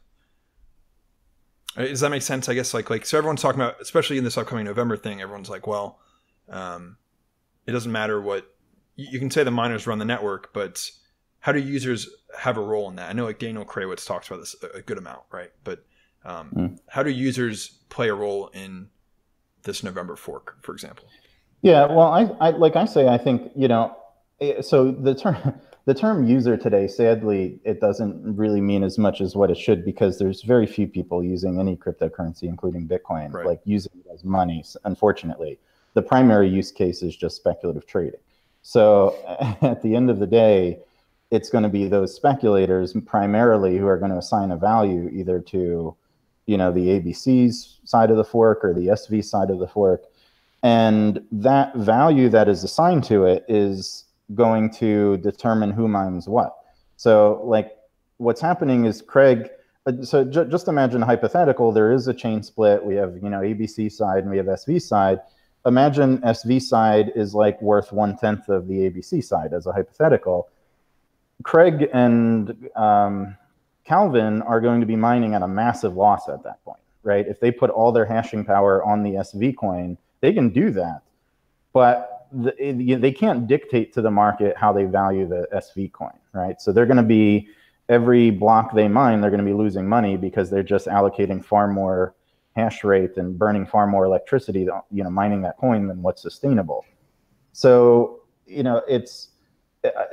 Does that make sense? I guess like so everyone's talking about, especially in this upcoming November thing, everyone's like, well, it doesn't matter what you can say the miners run the network, but how do users have a role in that? I know like Daniel Krawitz talks about this a good amount, right? But how do users play a role in this November fork, for example? Yeah, well, I like I say, I think, so the term user today, sadly, it doesn't really mean as much as what it should, because there's very few people using any cryptocurrency, including Bitcoin, Right. like using it as money, unfortunately. The primary use case is just speculative trading. So at the end of the day, it's going to be those speculators primarily who are going to assign a value either to, the ABC's side of the fork or the SV side of the fork. And that value that is assigned to it is going to determine who mines what. So like what's happening is just imagine a hypothetical. There is a chain split. We have, ABC side and we have SV side. Imagine SV side is like worth 1/10 of the ABC side as a hypothetical. Craig and Calvin are going to be mining at a massive loss at that point, right? If they put all their hashing power on the SV coin, they can do that, but they can't dictate to the market how they value the SV coin, right? So they're going to be, every block they mine, they're going to be losing money because they're just allocating far more hash rate and burning far more electricity, mining that coin than what's sustainable. So, it's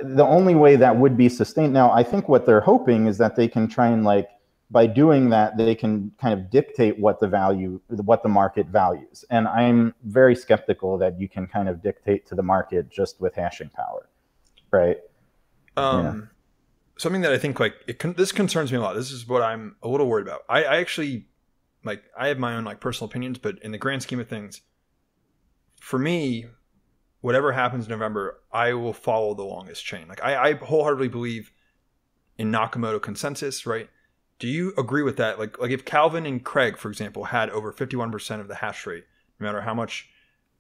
the only way that would be sustained. Now, I think what they're hoping is that they can try and by doing that, they can kind of dictate what the market values. And I'm very skeptical that you can kind of dictate to the market just with hashing power, right? Something that I think this concerns me a lot. This is what I'm a little worried about. I actually I have my own personal opinions, but in the grand scheme of things, for me, whatever happens in November, I will follow the longest chain. I wholeheartily believe in Nakamoto consensus, right? Do you agree with that? Like if Calvin and Craig, for example, had over 51% of the hash rate, no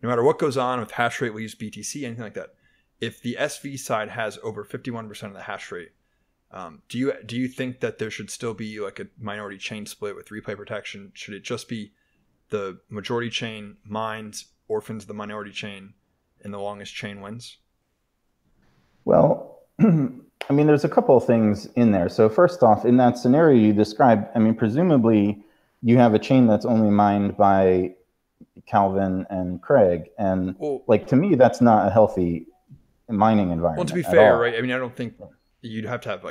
matter what goes on with hash rate, leaves BTC, anything like that. If the SV side has over 51% of the hash rate, do you think that there should still be a minority chain split with replay protection? Should it just be the majority chain mines, orphans the minority chain, and the longest chain wins? Well, there's a couple of things in there. So first off, in that scenario you described, presumably you have a chain that's only mined by Calvin and Craig. And to me, that's not a healthy mining environment. Well, to be fair, right? I don't think you'd have to have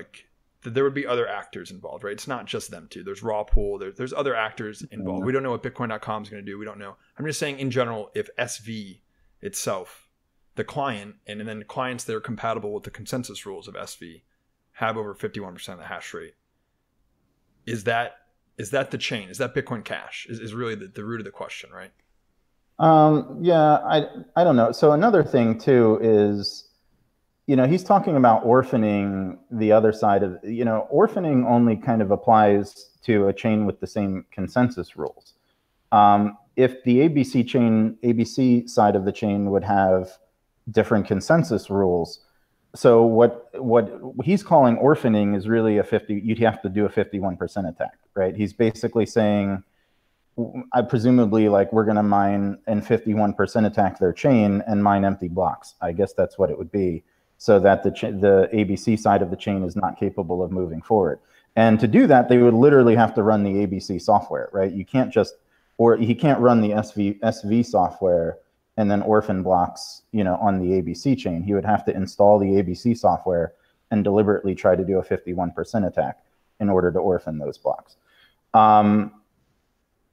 there would be other actors involved, right? It's not just them two. There's raw pool. There's other actors involved. We don't know what Bitcoin.com is going to do. We don't know. I'm just saying in general, if SV itself, the client, and then the clients that are compatible with the consensus rules of SV have over 51% of the hash rate, is that the chain? Is that Bitcoin Cash? Is really the root of the question, right? Yeah, I don't know. So another thing too is, he's talking about orphaning the other side of, orphaning only kind of applies to a chain with the same consensus rules. If the ABC side of the chain would have different consensus rules, so what he's calling orphaning is really you'd have to do a 51% attack, right? He's basically saying, presumably we're going to mine and 51% attack their chain and mine empty blocks. I guess that's what it would be, so that the ABC side of the chain is not capable of moving forward. And to do that, they would literally have to run the ABC software, right? You can't he can't run the SV software and then orphan blocks, on the ABC chain. He would have to install the ABC software and deliberately try to do a 51% attack in order to orphan those blocks. And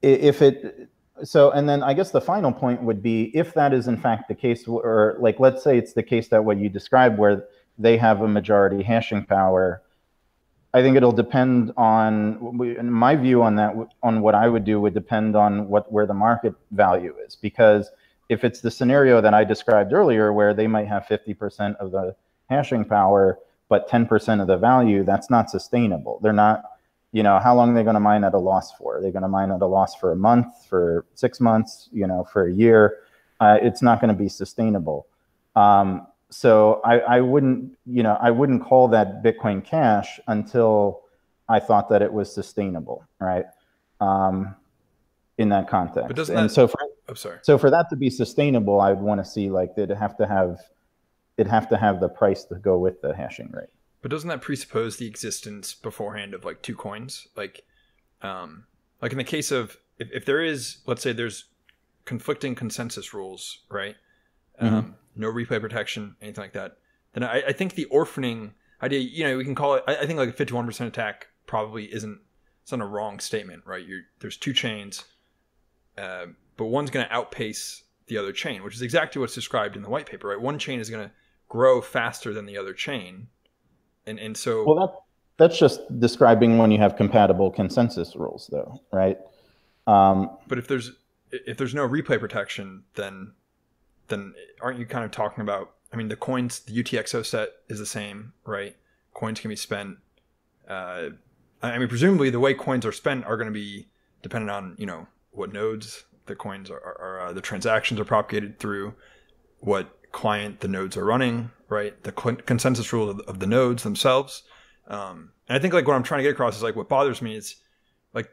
then I guess the final point would be, if that is in fact the case, or let's say it's the case that what you described where they have a majority hashing power, I think it'll depend on, my view on that, on what I would do would depend on where the market value is. Because if it's the scenario that I described earlier, where they might have 50% of the hashing power, but 10% of the value, that's not sustainable. They're not, how long are they going to mine at a loss for? Are they going to mine at a loss for a month, for 6 months, for a year? It's not going to be sustainable. So I wouldn't call that Bitcoin Cash until I thought that it was sustainable, right? In that context. But doesn't so for that to be sustainable, I'd want to see it'd have to have the price to go with the hashing rate. But doesn't that presuppose the existence beforehand of like two coins? Like in the case of if there is, let's say there's conflicting consensus rules, right? No replay protection, anything like that. Then I think the orphaning idea, you know, we can call it, I think like a 51% attack probably isn't, it's not a wrong statement, right? There's two chains, but one's going to outpace the other chain, which is exactly what's described in the white paper, right? One chain is going to grow faster than the other chain. And so... Well, that's just describing when you have compatible consensus rules, though, right? But if there's no replay protection, then aren't you kind of talking about, I mean, the coins, the UTXO set is the same, right? Coins can be spent. I mean, presumably the way coins are spent are going to be dependent on, you know, what nodes the coins are the transactions are propagated through, what client the nodes are running, right? The consensus rule of the nodes themselves. And I think like what I'm trying to get across is like what bothers me is like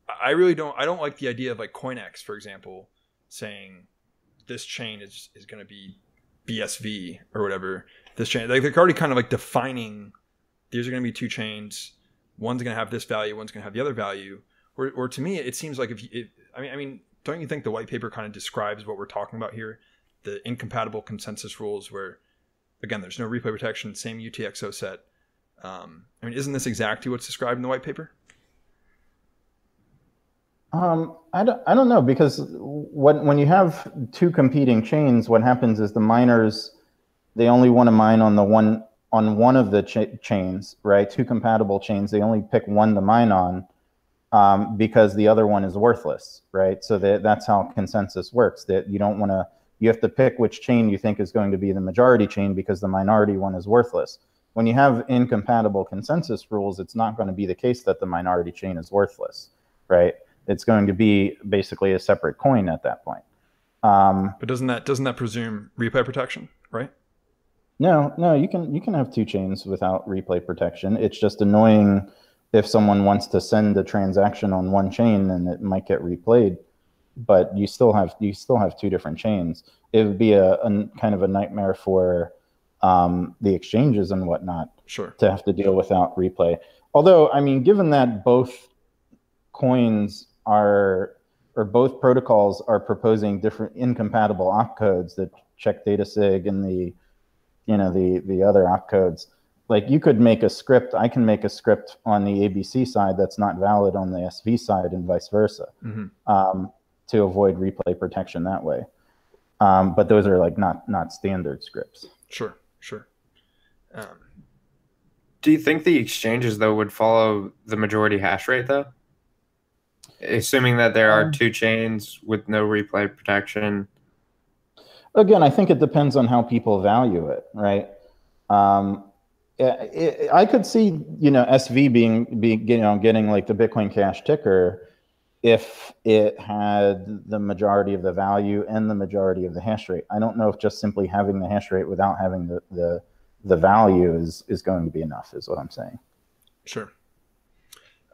I don't like the idea of like CoinX, for example, saying this chain is going to be BSV or whatever. This chain, like they're already kind of like defining these are going to be two chains. One's going to have this value, one's going to have the other value. Or to me, it seems like I mean, don't you think the white paper kind of describes what we're talking about here? The incompatible consensus rules where, again, there's no replay protection, same UTXO set. I mean, isn't this exactly what's described in the white paper? I don't know, because when you have two competing chains, what happens is the miners, they only want to mine on one of the chains, right? Two compatible chains, they only pick one to mine on because the other one is worthless, right? So that's how consensus works. That you have to pick which chain you think is going to be the majority chain because the minority one is worthless. When you have incompatible consensus rules, it's not going to be the case that the minority chain is worthless, right? It's going to be basically a separate coin at that point. But doesn't that presume replay protection, right? No, you can have two chains without replay protection. It's just annoying if someone wants to send a transaction on one chain and it might get replayed, but you still have two different chains. It would be a kind of a nightmare for the exchanges and whatnot, sure, to have to deal without replay. Although, I mean, given that both coins or both protocols are proposing different incompatible opcodes that check data sig and the other opcodes, like you could make a script, I can make a script on the ABC side that's not valid on the SV side and vice versa, to avoid replay protection that way. But those are like not standard scripts. Sure. Do you think the exchanges, though, would follow the majority hash rate, though? Assuming that there are two chains with no replay protection. Again, I think it depends on how people value it, right? I could see, SV being getting like the Bitcoin Cash ticker if it had the majority of the value and the majority of the hash rate. I don't know if just simply having the hash rate without having the value is going to be enough, is what I'm saying. Sure.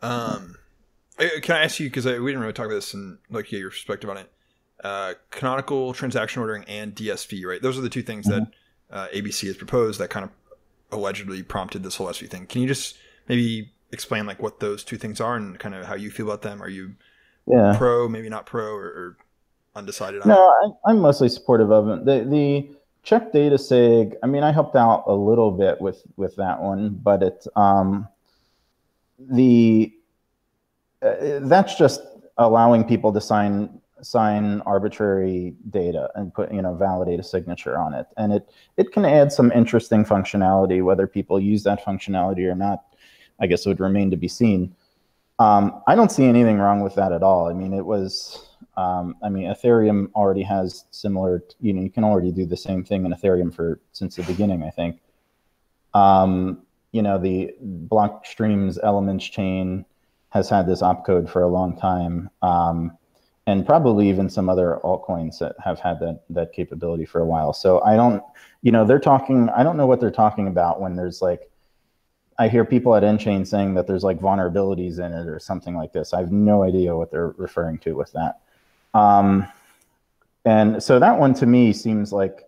Can I ask you, because we didn't really talk about this and like get your perspective on it. Canonical transaction ordering and DSV, right? Those are the two things that ABC has proposed that kind of allegedly prompted this whole SV thing. Can you just maybe explain like what those two things are and kind of how you feel about them? Are you pro, maybe not pro, or undecided on it? No, I'm mostly supportive of it. The check data sig, I mean, I helped out a little bit with that one, but it that's just allowing people to sign arbitrary data and put, validate a signature on it. And it can add some interesting functionality. Whether people use that functionality or not, I guess it would remain to be seen. I don't see anything wrong with that at all. I mean, Ethereum already has similar, you can already do the same thing in Ethereum since the beginning, I think. The Blockstream's Elements chain has had this opcode for a long time. And probably even some other altcoins that have had that capability for a while. So I don't know what they're talking about when there's like, I hear people at nChain saying that there's like vulnerabilities in it or something like this. I have no idea what they're referring to with that. And so that one to me seems like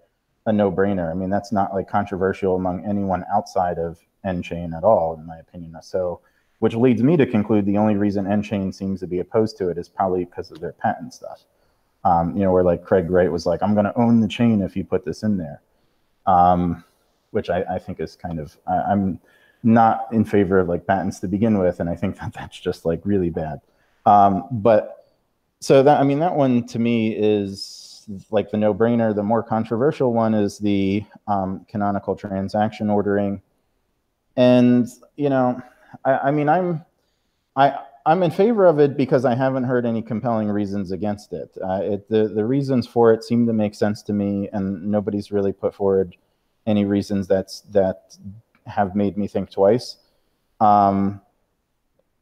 a no-brainer. I mean, that's not like controversial among anyone outside of N-chain at all, in my opinion. So, which leads me to conclude the only reason N-chain seems to be opposed to it is probably because of their patent stuff. Where like Craig Wright was like, I'm going to own the chain if you put this in there, which I think is kind of, I'm not in favor of like patents to begin with, and I think that that's just like really bad. But so that, I mean, that one to me is like the no-brainer. The more controversial one is the canonical transaction ordering, and I'm in favor of it because I haven't heard any compelling reasons against it. The reasons for it seem to make sense to me, and nobody's really put forward any reasons that have made me think twice. The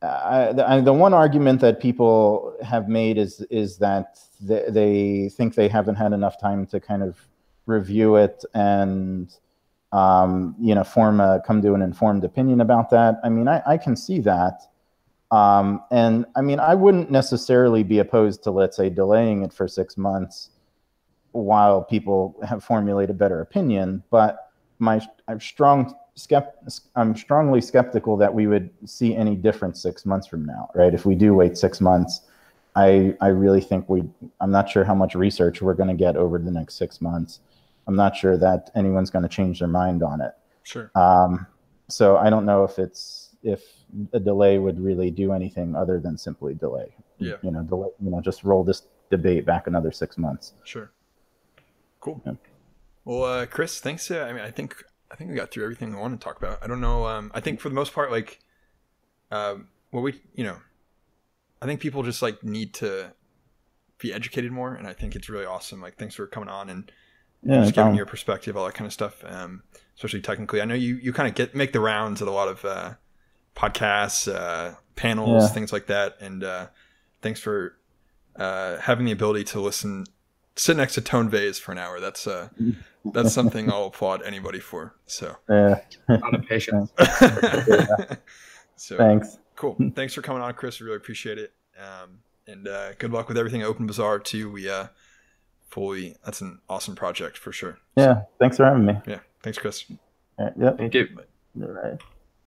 one argument that people have made is that they think they haven't had enough time to kind of review it and come to an informed opinion about that. I mean, I can see that. And I mean, I wouldn't necessarily be opposed to, let's say, delaying it for 6 months while people have formulated a better opinion. But I'm strongly skeptical that we would see any difference 6 months from now, right? If we do wait 6 months, I really think I'm not sure how much research we're going to get over the next 6 months. I'm not sure that anyone's going to change their mind on it. Sure. So I don't know if a delay would really do anything other than simply delay. Yeah. Just roll this debate back another 6 months. Sure. Cool. Yeah. Well, Chris, thanks. I think we got through everything we want to talk about. I don't know. I think for the most part, like, I think people just like need to be educated more, and I think it's really awesome. Like, thanks for coming on and just giving your perspective, all that kind of stuff. Especially technically, I know you kind of make the rounds at a lot of podcasts, panels, things like that. And thanks for having the ability to sit next to Tone Vase for an hour. That's something I'll applaud anybody for. So a lot of patience. So thanks. Cool. Thanks for coming on, Chris. Really appreciate it. And good luck with everything at OpenBazaar too. That's an awesome project for sure. Yeah. Thanks for having me. Yeah. Thanks, Chris. Yep. Thank you. All right.